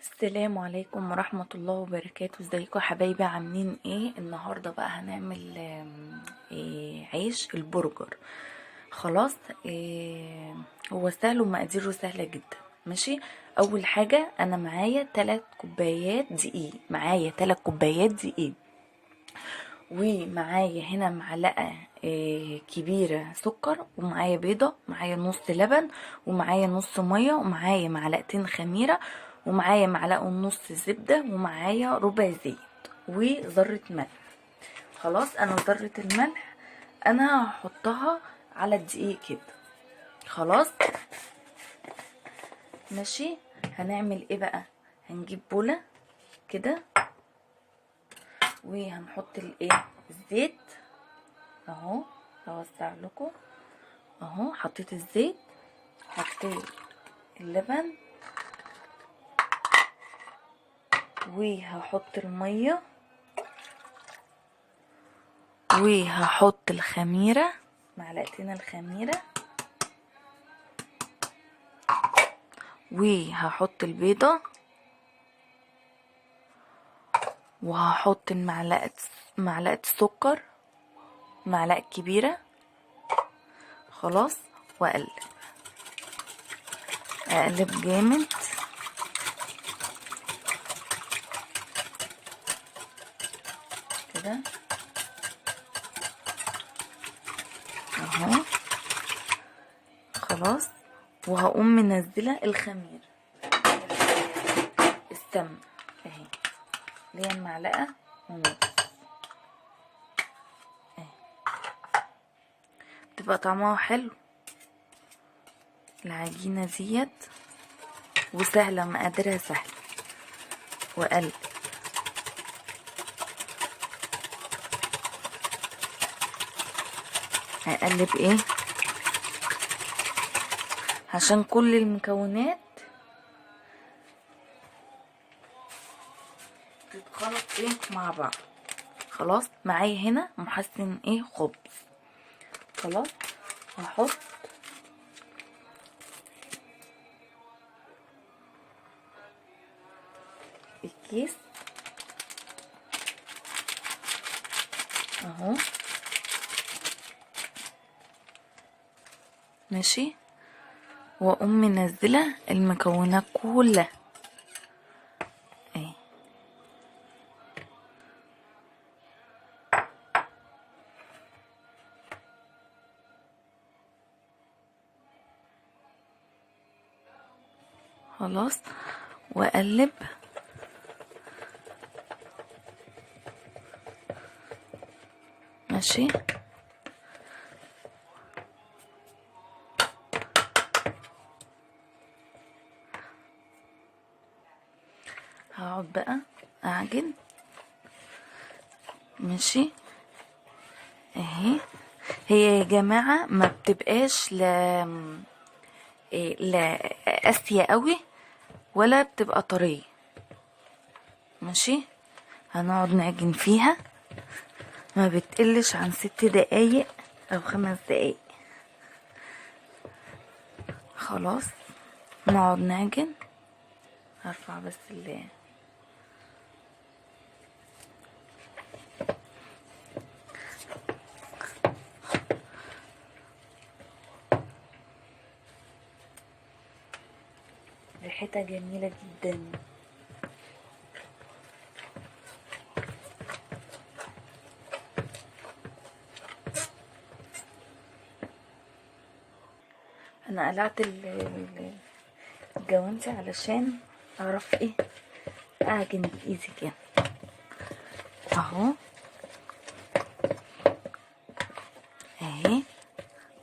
السلام عليكم ورحمة الله وبركاته. ازيكم يا حبايبي؟ عاملين ايه؟ النهاردة بقى هنعمل عيش البرجر. خلاص. هو سهل ومقاديره سهلة جدا. ماشي. اول حاجة انا معايا 3 كوبايات دقيق، ومعايا هنا معلقة كبيرة سكر، ومعايا بيضة، معايا نص لبن، ومعايا نص مية، ومعايا معلقتين خميرة، ومعايا معلقة ونص زبدة، ومعايا ربع زيت وذرة ملح. خلاص. انا ذرة الملح انا هحطها على الدقيق كده. خلاص. ماشي. هنعمل ايه بقى؟ هنجيب بولة كده وهنحط الزيت اهو. هوسع لكم اهو. حطيت الزيت، حطيت اللبن، وهحط المية، وهحط الخميرة، معلقتين الخميرة، وهحط البيضة، وهحط معلقة سكر، معلقة كبيرة. خلاص. واقلب جامد كده اهو. خلاص. وهقوم منزله الخمير، السمن اهي، اللي هي معلقه ونص اهي. تبقى طعمها حلو العجينه ديت، وسهله، مقاديرها سهله. واقلب هقلب ايه عشان كل المكونات تتخلط مع بعض. خلاص. معايا هنا محسن خبز. خلاص. هحط الكيس اهو. ماشي. واقوم منزله المكونات كلها اهي. خلاص. واقلب ماشي. هقعد بقى اعجن. ماشي اهي. هي يا جماعه ما بتبقاش لا قاسيه قوي ولا بتبقى طريه. ماشي. هنقعد نعجن فيها، ما بتقلش عن 6 دقايق او 5 دقايق. خلاص. نقعد نعجن. هرفع بس ريحتها جميلة جدا. انا قلعت الجوانتي علشان اعرف اعجن بايدي كده اهو. اهي.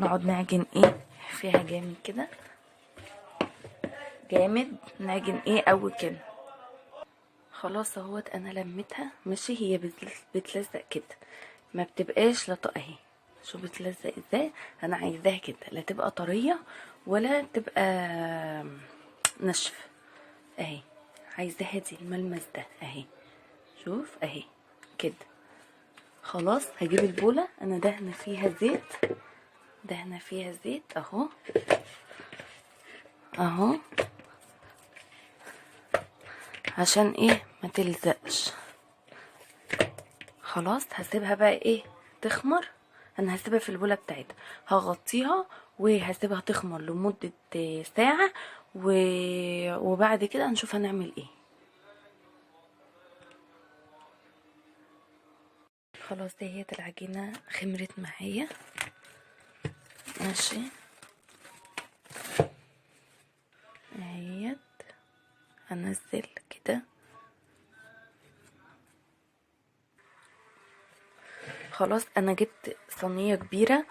نقعد نعجن فيها جامد كده، جامد. نعجن قوي كده. خلاص اهوت. انا لميتها. ماشي. هي بتلزق كده، ما بتبقاش لطقه اهي. شو بتلزق ازاي؟ انا عايزاها كده، لا تبقى طريه ولا تبقى ناشفه اهي. عايزاها دي الملمس ده اهي. شوف اهي كده. خلاص. هجيب البوله انا دهنه فيها زيت اهو. اهو. عشان ايه ما تلزقش. خلاص هسيبها بقى ايه تخمر. انا هسيبها في البوله بتاعتها، هغطيها وهسيبها تخمر لمده ساعه وبعد كده هنشوف هنعمل ايه. خلاص دهيت العجينه خمرت معايا ماشي اهيت. هنزل كده. خلاص انا جبت صينيه كبيره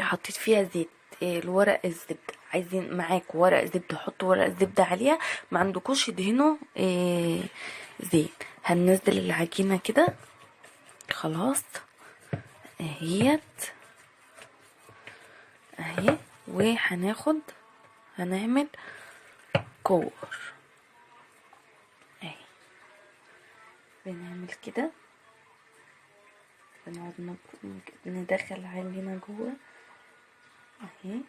حطيت فيها زيت الورق الزبده. عايزين معاك ورق زبده حطوا ورق زبده عليها، ما عندكوش ادهنوا زيت. هننزل العجينه كده. خلاص اهيت اهي. هنعمل كور اهي. بنعمل كده، بنقعد ندخل العجينه جوه اهي.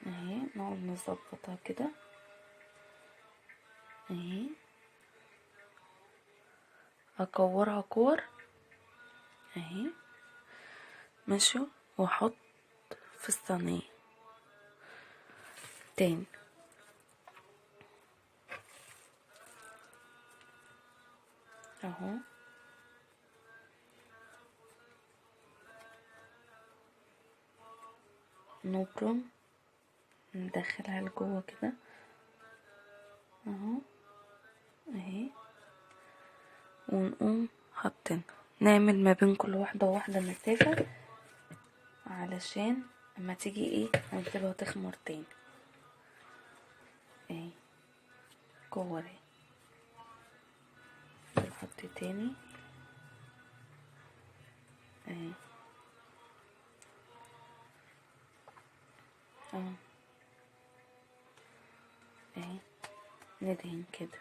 اهي نقعد نظبطها كده اهي. اكورها كور اهي ماشي. واحط في الصينيه تاني اهو. نبرم ندخلها لجوه كده اهو اهي. ونقوم حاطين نعمل ما بين كل واحده وواحده مسافه علشان اما تيجي ايه هنسيبها تخمر تاني اهي. جوه اهي نحط تاني اهي اهو اهي. ندهن كده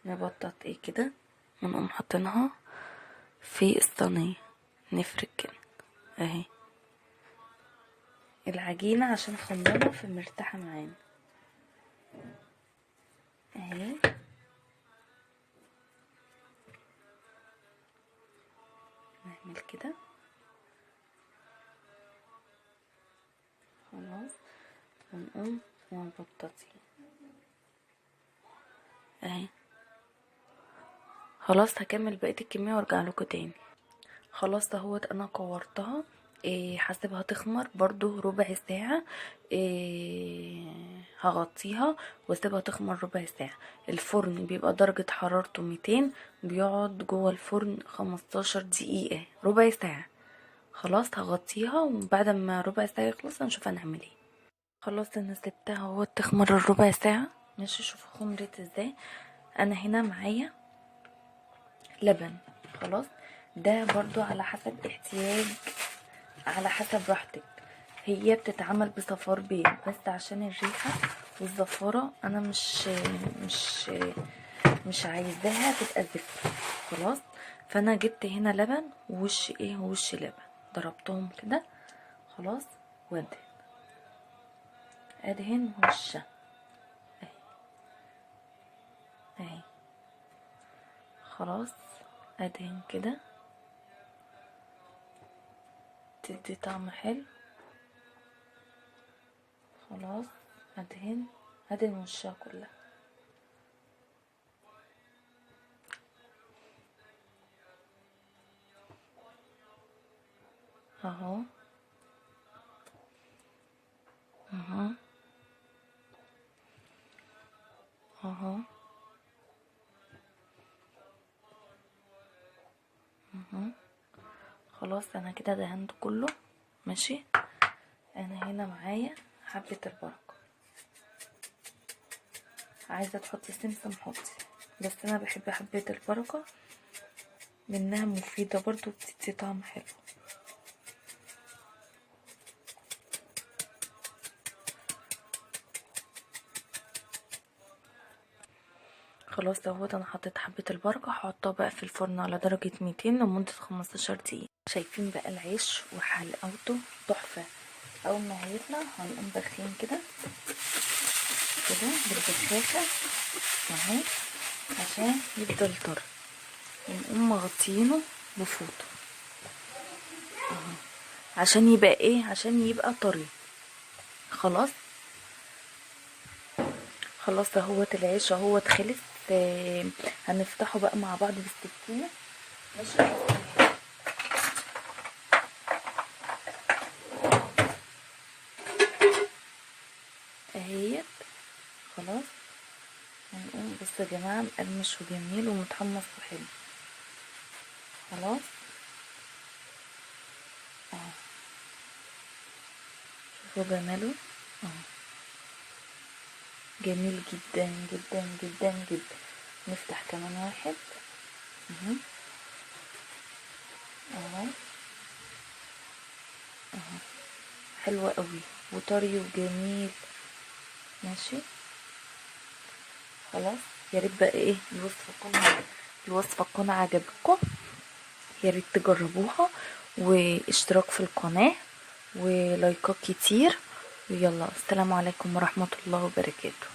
نبطط ايه كده ونقوم حاطينها في الصينيه نفرك كده اهي. العجينه عشان خمرانه فمرتاحه معانا اهي. نعمل كده خلاص ونقوم ونبططين اهي. خلاص هكمل بقية الكمية وارجع لكم تاني. خلاص اهوت انا كورتها هسيبها تخمر برضو ربع ساعة هغطيها واسيبها تخمر ربع ساعة. الفرن بيبقى درجة حرارته 200، بيقعد جوه الفرن 15 دقيقة ربع ساعة. خلاص هغطيها وبعد ما ربع ساعة يخلص هنشوف هنعمل ايه. خلاص انا سبتها اهو تخمر الربع ساعة ماشي. شوفوا خمرت ازاي. انا هنا معايا لبن. خلاص ده برضو على حسب احتياج، على حسب راحتك. هي بتتعمل بصفار بيض بس عشان الريحة والزفارة انا مش مش عايزاها تبقى زفرة. خلاص فانا جبت هنا لبن ووش ايه ووش لبن ضربتهم كده خلاص. ادهن وشها اهي اهي. خلاص ادهن كده تدي طعم حلو. خلاص هدهن وشها كلها اهو اهو اهو اهو. خلاص انا كده دهنت كله ماشي. انا هنا معايا حبة البركة، عايزة تحطي سمسم حطي، بس انا بحب حبة البركة لانها مفيدة برضو بتدي طعم حلو. خلاص اهوت انا حطيت حبة البركة. هحطها بقى في الفرن على درجة 200 لمدة 15 دقيقة. شايفين بقى العيش وحلاوته تحفة. اول ما هيطلع هنقوم بخين كده كده بالبخاخة اهو عشان يفضل طري، ونقوم مغطينه بفوطة اهو عشان يبقى ايه، عشان يبقى طري. خلاص خلاص اهوت العيش اهوت خلص. هنفتحه بقى مع بعض بالسكينة. ماشي اهيت خلاص. هنقوم بصوا يا جماعة مقرمش وجميل ومتحمص وحلو. خلاص اهو شوفوا جماله اهو جميل جدا جدا جدا جدا. نفتح كمان واحد اهو اهو اهو حلوة قوي وطري وجميل. ماشي خلاص. يا ريت بقى ايه الوصفة تكون عجبتكم، يا ريت تجربوها، واشتراك في القناة ولايكات كتير. ويلا السلام عليكم ورحمة الله وبركاته.